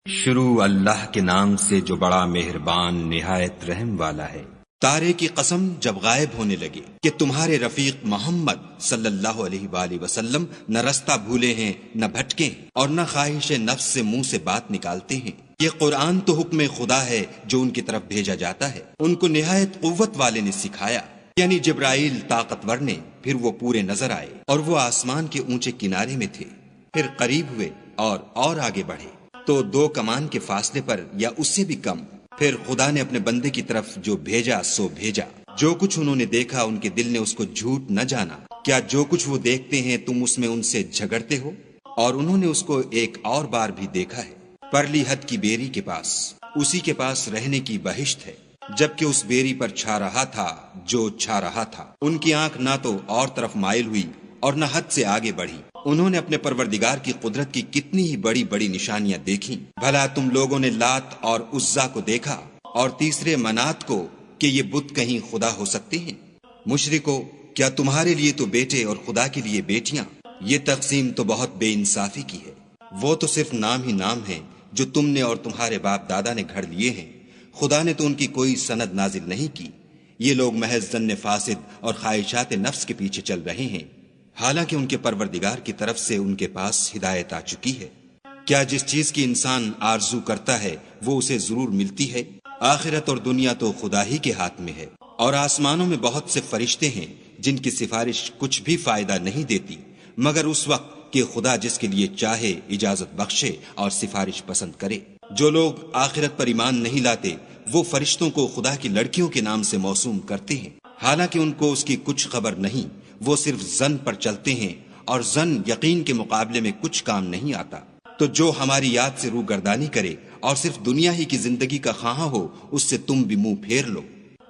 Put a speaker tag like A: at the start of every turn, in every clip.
A: شروع اللہ کے نام سے جو بڑا مہربان نہایت رحم والا ہے۔ تارے کی قسم جب غائب ہونے لگے کہ تمہارے رفیق محمد صلی اللہ علیہ وآلہ وسلم نہ رستہ بھولے ہیں نہ بھٹکے ہیں اور نہ خواہش نفس سے منہ سے بات نکالتے ہیں۔ یہ قرآن تو حکم خدا ہے جو ان کی طرف بھیجا جاتا ہے۔ ان کو نہایت قوت والے نے سکھایا، یعنی جبرائیل طاقتور نے۔ پھر وہ پورے نظر آئے اور وہ آسمان کے اونچے کنارے میں تھے۔ پھر قریب ہوئے اور آگے بڑھے تو 2 کمان کے فاصلے پر یا اس سے بھی کم۔ پھر خدا نے اپنے بندے کی طرف جو بھیجا سو بھیجا۔ جو کچھ انہوں نے دیکھا ان کے دل نے اس کو جھوٹ نہ جانا۔ کیا جو کچھ وہ دیکھتے ہیں تم اس میں ان سے جھگڑتے ہو؟ اور انہوں نے اس کو ایک اور بار بھی دیکھا ہے، پرلی حد کی بیری کے پاس، اسی کے پاس رہنے کی بہشت ہے، جبکہ اس بیری پر چھا رہا تھا جو چھا رہا تھا۔ ان کی آنکھ نہ تو اور طرف مائل ہوئی اور نہ حد سے آگے بڑھی۔ انہوں نے اپنے پروردگار کی قدرت کی کتنی ہی بڑی بڑی نشانیاں دیکھیں۔ بھلا تم لوگوں نے لات اور عزا کو دیکھا اور تیسرے منات کو کہ یہ بت کہیں خدا ہو سکتے ہیں؟ مشرکو، کیا تمہارے لیے تو بیٹے اور خدا کے لیے بیٹیاں؟ یہ تقسیم تو بہت بے انصافی کی ہے۔ وہ تو صرف نام ہی نام ہیں جو تم نے اور تمہارے باپ دادا نے گھڑ لیے ہیں۔ خدا نے تو ان کی کوئی سند نازل نہیں کی۔ یہ لوگ محض ظن فاسد اور خواہشات نفس کے پیچھے چل رہے ہیں، حالانکہ ان کے پروردگار کی طرف سے ان کے پاس ہدایت آ چکی ہے۔ کیا جس چیز کی انسان آرزو کرتا ہے وہ اسے ضرور ملتی ہے؟ آخرت اور دنیا تو خدا ہی کے ہاتھ میں ہے۔ اور آسمانوں میں بہت سے فرشتے ہیں جن کی سفارش کچھ بھی فائدہ نہیں دیتی مگر اس وقت کہ خدا جس کے لیے چاہے اجازت بخشے اور سفارش پسند کرے۔ جو لوگ آخرت پر ایمان نہیں لاتے وہ فرشتوں کو خدا کی لڑکیوں کے نام سے موسوم کرتے ہیں، حالانکہ ان کو اس کی کچھ خبر نہیں۔ وہ صرف ظن پر چلتے ہیں اور ظن یقین کے مقابلے میں کچھ کام نہیں آتا۔ تو جو ہماری یاد سے روگردانی کرے اور صرف دنیا ہی کی زندگی کا خواہاں ہو اس سے تم بھی منہ پھیر لو۔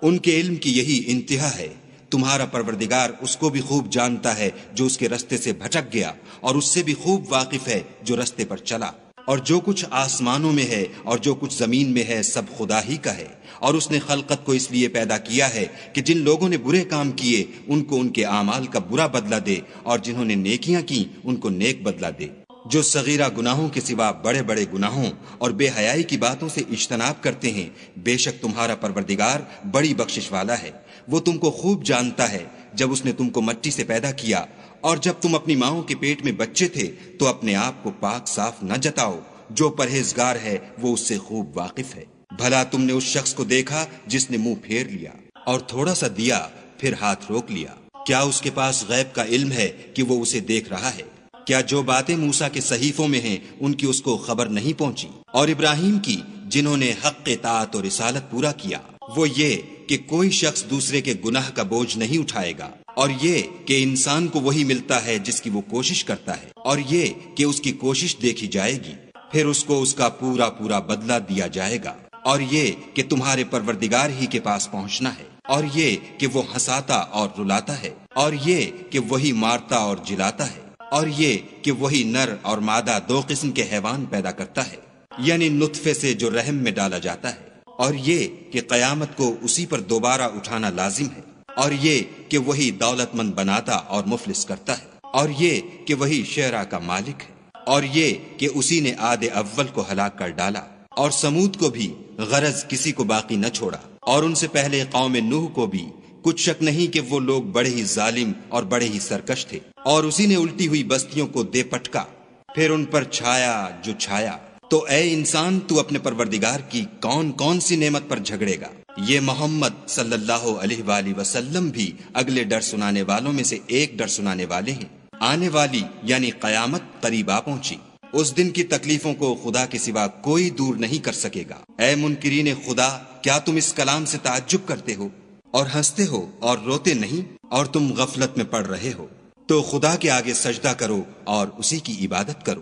A: ان کے علم کی یہی انتہا ہے۔ تمہارا پروردگار اس کو بھی خوب جانتا ہے جو اس کے رستے سے بھٹک گیا، اور اس سے بھی خوب واقف ہے جو رستے پر چلا۔ اور جو کچھ آسمانوں میں ہے اور جو کچھ زمین میں ہے سب خدا ہی کا ہے۔ اور اس نے خلقت کو اس لیے پیدا کیا ہے کہ جن لوگوں نے برے کام کیے ان کو ان کے اعمال کا برا بدلہ دے، اور جنہوں نے نیکیاں کی ان کو نیک بدلہ دے۔ جو صغیرہ گناہوں کے سوا بڑے بڑے گناہوں اور بے حیائی کی باتوں سے اجتناب کرتے ہیں، بے شک تمہارا پروردگار بڑی بخشش والا ہے۔ وہ تم کو خوب جانتا ہے۔ جب اس نے تم کو مٹی سے پیدا کیا اور جب تم اپنی ماؤں کے پیٹ میں بچے تھے تو اپنے آپ کو پاک صاف نہ جتاؤ۔ جو پرہیزگار ہے وہ اس سے خوب واقف ہے۔ بھلا تم نے اس شخص کو دیکھا جس نے منہ پھیر لیا اور تھوڑا سا دیا پھر ہاتھ روک لیا؟ کیا اس کے پاس غیب کا علم ہے کہ وہ اسے دیکھ رہا ہے؟ کیا جو باتیں موسیٰ کے صحیفوں میں ہیں ان کی اس کو خبر نہیں پہنچی؟ اور ابراہیم کی جنہوں نے حق اطاعت اور رسالت پورا کیا، وہ یہ کہ کوئی شخص دوسرے کے گناہ کا بوجھ نہیں اٹھائے گا، اور یہ کہ انسان کو وہی ملتا ہے جس کی وہ کوشش کرتا ہے، اور یہ کہ اس کی کوشش دیکھی جائے گی، پھر اس کو اس کا پورا پورا بدلہ دیا جائے گا، اور یہ کہ تمہارے پروردگار ہی کے پاس پہنچنا ہے، اور یہ کہ وہ ہنساتا اور رلاتا ہے، اور یہ کہ وہی مارتا اور جلاتا ہے، اور یہ کہ وہی نر اور مادہ 2 قسم کے حیوان پیدا کرتا ہے، یعنی نطفے سے جو رحم میں ڈالا جاتا ہے، اور یہ کہ قیامت کو اسی پر دوبارہ اٹھانا لازم ہے، اور یہ کہ وہی دولت مند بناتا اور مفلس کرتا ہے، اور یہ کہ وہی شعراء کا مالک ہے، اور یہ کہ اسی نے عاد اول کو ہلاک کر ڈالا، اور سمود کو بھی غرض کسی کو باقی نہ چھوڑا، اور ان سے پہلے قوم نوح کو بھی۔ کچھ شک نہیں کہ وہ لوگ بڑے ہی ظالم اور بڑے ہی سرکش تھے، اور اسی نے الٹی ہوئی بستیوں کو دے پٹکا، پھر ان پر چھایا جو چھایا۔ تو اے انسان، تو اپنے پروردگار کی کون کون سی نعمت پر جھگڑے گا؟ یہ محمد صلی اللہ علیہ وآلہ وسلم بھی اگلے ڈر سنانے والوں میں سے ایک ڈر سنانے والے ہیں۔ آنے والی یعنی قیامت قریب آ پہنچی۔ اس دن کی تکلیفوں کو خدا کے سوا کوئی دور نہیں کر سکے گا۔ اے منکرین خدا، کیا تم اس کلام سے تعجب کرتے ہو اور ہنستے ہو اور روتے نہیں، اور تم غفلت میں پڑ رہے ہو؟ تو خدا کے آگے سجدہ کرو اور اسی کی عبادت کرو۔